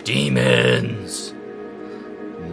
demons,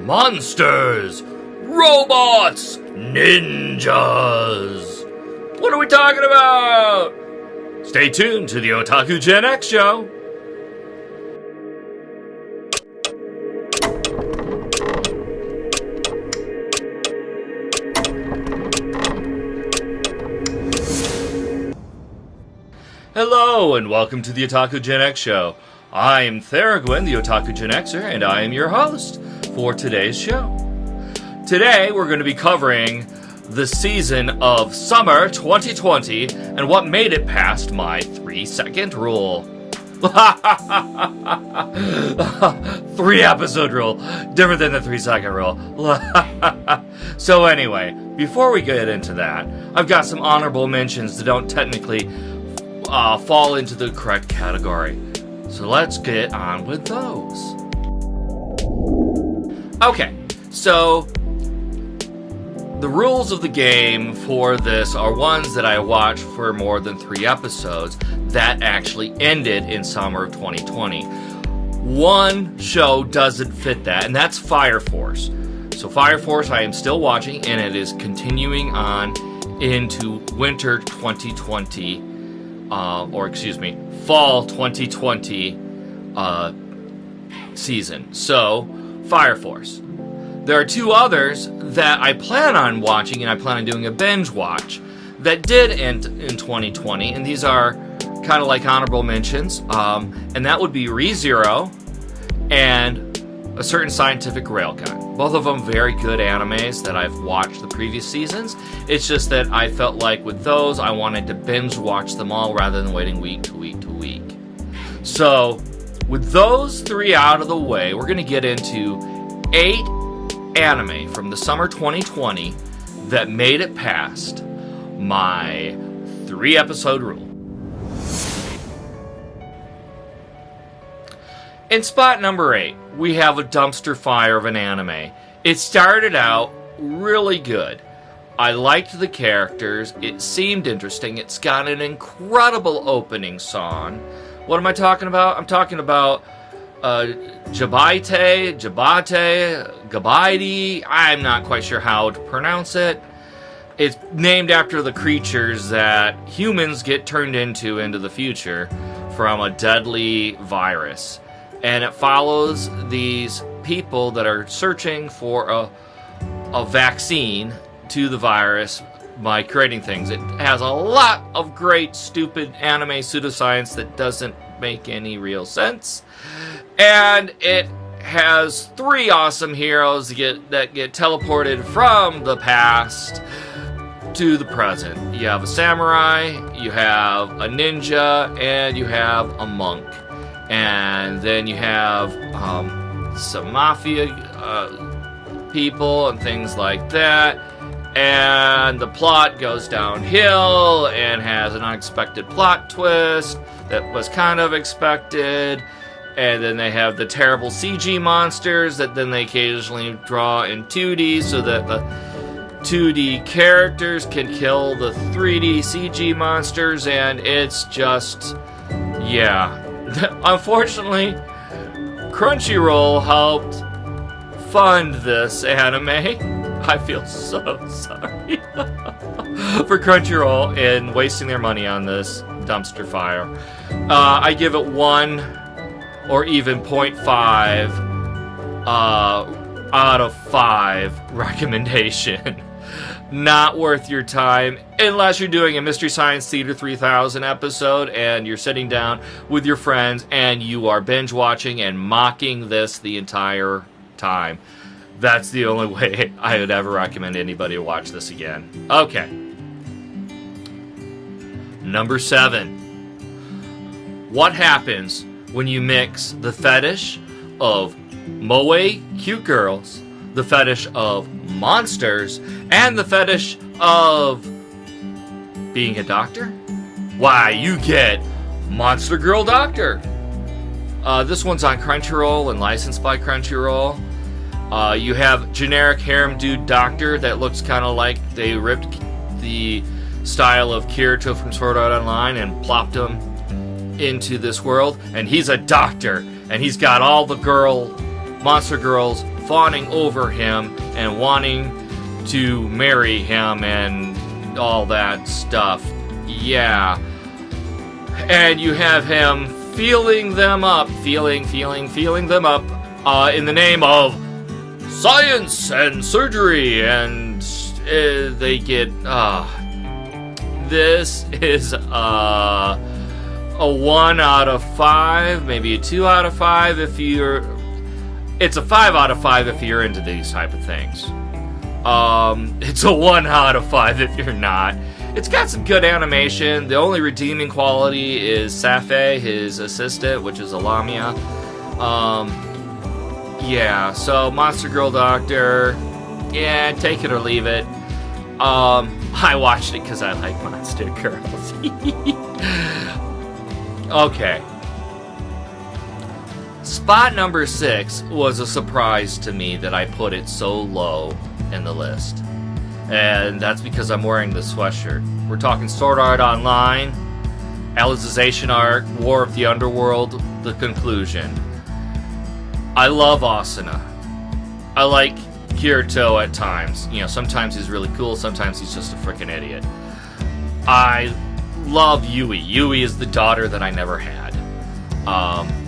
monsters, robots, ninjas. What are we talking about? Stay tuned to the Otaku Gen X show. Hello, and welcome to the Otaku Gen X show. I'm Theragwyn, the Otaku Gen Xer, and I am your host for today's show. Today, we're going to be covering the season of Summer 2020 and what made it past my 3-second rule. 3-episode rule. Different than the 3-second rule. So anyway, before we get into that, I've got some honorable mentions that don't technically fall into the correct category. So let's get on with those. Okay, so the rules of the game for this are ones that I watched for more than 3 episodes that actually ended in summer of 2020. One show doesn't fit that, and that's Fire Force. So Fire Force I am still watching, and it is continuing on into winter 2020, fall 2020 season. So, Fire Force. There are 2 others that I plan on watching, and I plan on doing a binge watch, that did end in 2020, and these are kind of like honorable mentions, and that would be ReZero and A Certain Scientific Railgun. Both of them very good animes that I've watched the previous seasons. It's just that I felt like with those, I wanted to binge watch them all rather than waiting week to week to week. So, with those 3 out of the way, we're going to get into 8 anime from the summer 2020 that made it past my 3-episode rule. In spot number 8, we have a dumpster fire of an anime. It started out really good. I liked the characters. It seemed interesting. It's got an incredible opening song. What am I talking about? I'm talking about Jabate, Gabaidi. I'm not quite sure how to pronounce it. It's named after the creatures that humans get turned into the future from a deadly virus. And it follows these people that are searching for a vaccine to the virus by creating things. It has a lot of great, stupid anime pseudoscience that doesn't make any real sense. And it has 3 awesome heroes that get teleported from the past to the present. You have a samurai, you have a ninja, and you have a monk. And then you have some mafia people and things like that. And the plot goes downhill and has an unexpected plot twist that was kind of expected. And then they have the terrible CG monsters that then they occasionally draw in 2D so that the 2D characters can kill the 3D CG monsters. And it's just, yeah. Unfortunately, Crunchyroll helped fund this anime. I feel so sorry for Crunchyroll in wasting their money on this dumpster fire. I give it 1 or even 0.5 out of 5 recommendation. Not worth your time unless you're doing a Mystery Science Theater 3000 episode and you're sitting down with your friends and you are binge watching and mocking this the entire time. That's the only way I would ever recommend anybody to watch this again. Okay. Number 7. What happens when you mix the fetish of moe cute girls, the fetish of monsters, and the fetish of being a doctor? Why, you get Monster Girl Doctor. This one's on Crunchyroll and licensed by Crunchyroll. You have generic harem dude doctor that looks kind of like they ripped the style of Kirito from Sword Art Online and plopped him into this world, and he's a doctor, And he's got all the monster girls fawning over him and wanting to marry him and all that stuff. Yeah. And you have him feeling them up, feeling them up, in the name of science and surgery, and they get, this is, a 1 out of 5, maybe a 2 out of 5 if it's a 5 out of 5 if you're into these type of things. It's a 1 out of 5 if you're not. It's got some good animation. The only redeeming quality is Safe, his assistant, which is Alamia. Yeah, so Monster Girl Doctor, yeah, take it or leave it. I watched it because I like Monster Girls. Okay. Spot number 6 was a surprise to me that I put it so low in the list. And that's because I'm wearing this sweatshirt. We're talking Sword Art Online, Alicization arc, War of the Underworld, the conclusion. I love Asuna. I like Kirito at times. You know, sometimes he's really cool, sometimes he's just a freaking idiot. I love Yui. Yui is the daughter that I never had.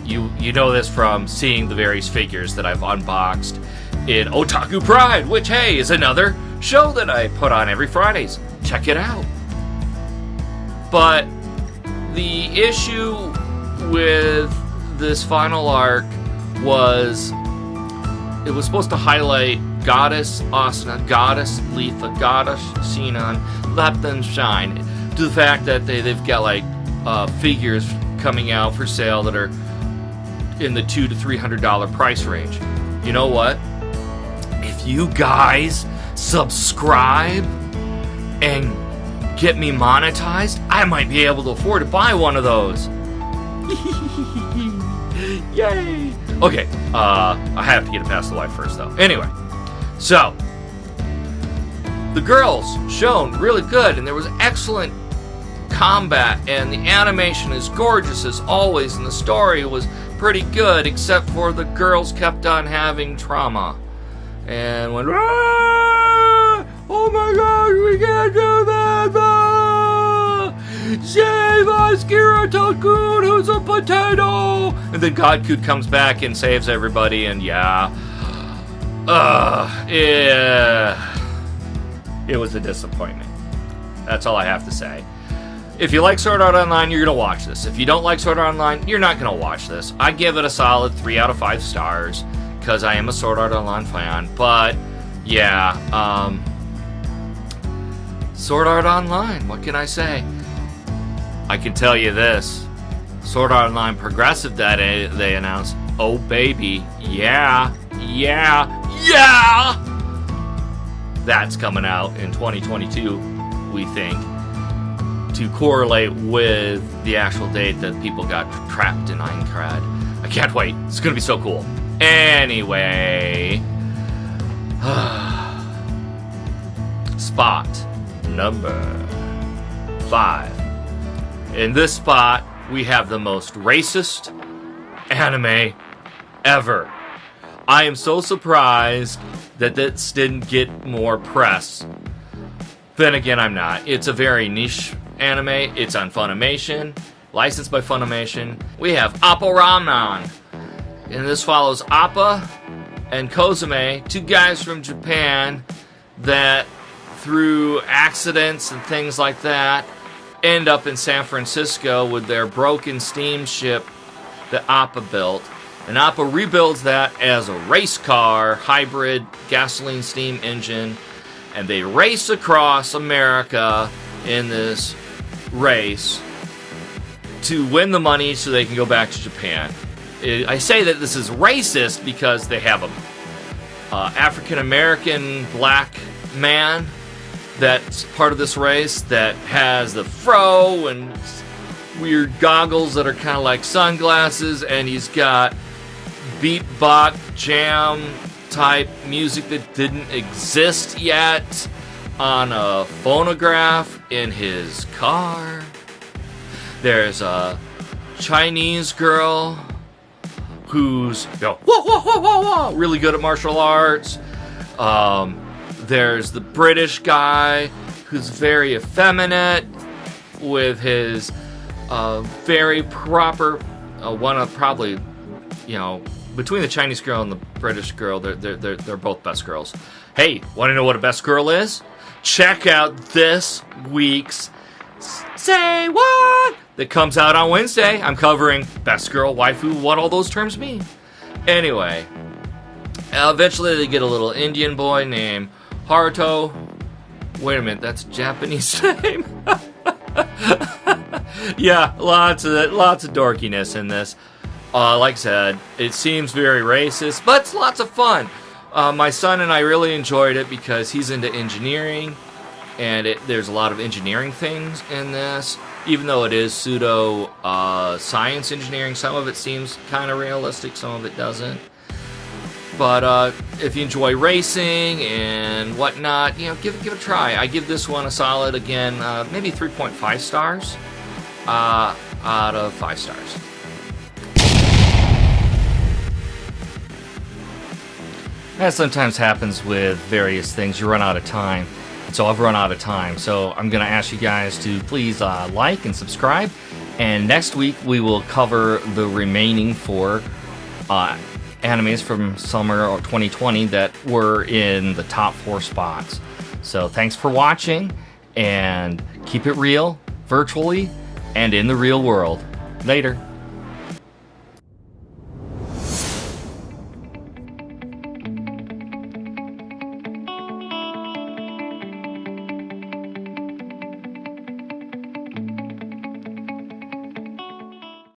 You know this from seeing the various figures that I've unboxed in Otaku Pride, which, hey, is another show that I put on every Fridays. Check it out. But the issue with this final arc was it was supposed to highlight Goddess Asuna, Goddess Letha, Goddess Sinan, let them shine, to the fact that they've got like figures coming out for sale that are in the $200 to $300 price range. You know what? If you guys subscribe and get me monetized, I might be able to afford to buy one of those. Yay! Okay, I have to get it past the wife first, though. Anyway, so the girls shown really good, and there was excellent combat, and the animation is gorgeous as always, and the story was pretty good, except for the girls kept on having trauma and went, ah! Oh my gosh, we can't do that! Ah! Save us, Kirito-kun, who's a potato! And then Godkut comes back and saves everybody, and yeah. It was a disappointment. That's all I have to say. If you like Sword Art Online, you're going to watch this. If you don't like Sword Art Online, you're not going to watch this. I give it a solid 3 out of 5 stars, because I am a Sword Art Online fan. But, yeah, Sword Art Online, what can I say? I can tell you this. Sword Art Online Progressive that they announced, oh baby, yeah! That's coming out in 2022, we think, to correlate with the actual date that people got trapped in Aincrad. I can't wait. It's going to be so cool. Anyway, spot number 5. In this spot, we have the most racist anime ever. I am so surprised that this didn't get more press. Then again, I'm not. It's a very niche anime. It's on Funimation, licensed by Funimation. We have Appa Ramune, and this follows Appa and Kozume, 2 guys from Japan that, through accidents and things like that, end up in San Francisco with their broken steamship that Appa built. And Appa rebuilds that as a race car, hybrid gasoline steam engine, and they race across America in this race to win the money so they can go back to Japan. I say that this is racist because they have a African-American black man that's part of this race that has the fro and weird goggles that are kind of like sunglasses, and he's got beatbox jam type music that didn't exist yet on a phonograph in his car. There's a Chinese girl who's whoa, whoa, whoa, whoa, whoa, really good at martial arts. There's the British guy who's very effeminate with his very proper one of probably, you know, between the Chinese girl and the British girl, they're both best girls. Hey, want to know what a best girl is? Check out this week's Say What that comes out on Wednesday. I'm covering best girl, waifu, what all those terms mean. Anyway, eventually they get a little Indian boy named Haruto. Wait a minute, that's a Japanese name. Yeah, lots of dorkiness in this. Like I said, it seems very racist, but it's lots of fun. My son and I really enjoyed it because he's into engineering, and there's a lot of engineering things in this. Even though it is pseudo science engineering, some of it seems kind of realistic, some of it doesn't. But if you enjoy racing and whatnot, you know, give it a try. I give this one a solid, again, maybe 3.5 stars out of 5 stars. As sometimes happens with various things, you run out of time. So I've run out of time. So I'm going to ask you guys to please like and subscribe. And next week we will cover the remaining 4 animes from summer of 2020 that were in the top 4 spots. So thanks for watching, and keep it real, virtually, and in the real world. Later.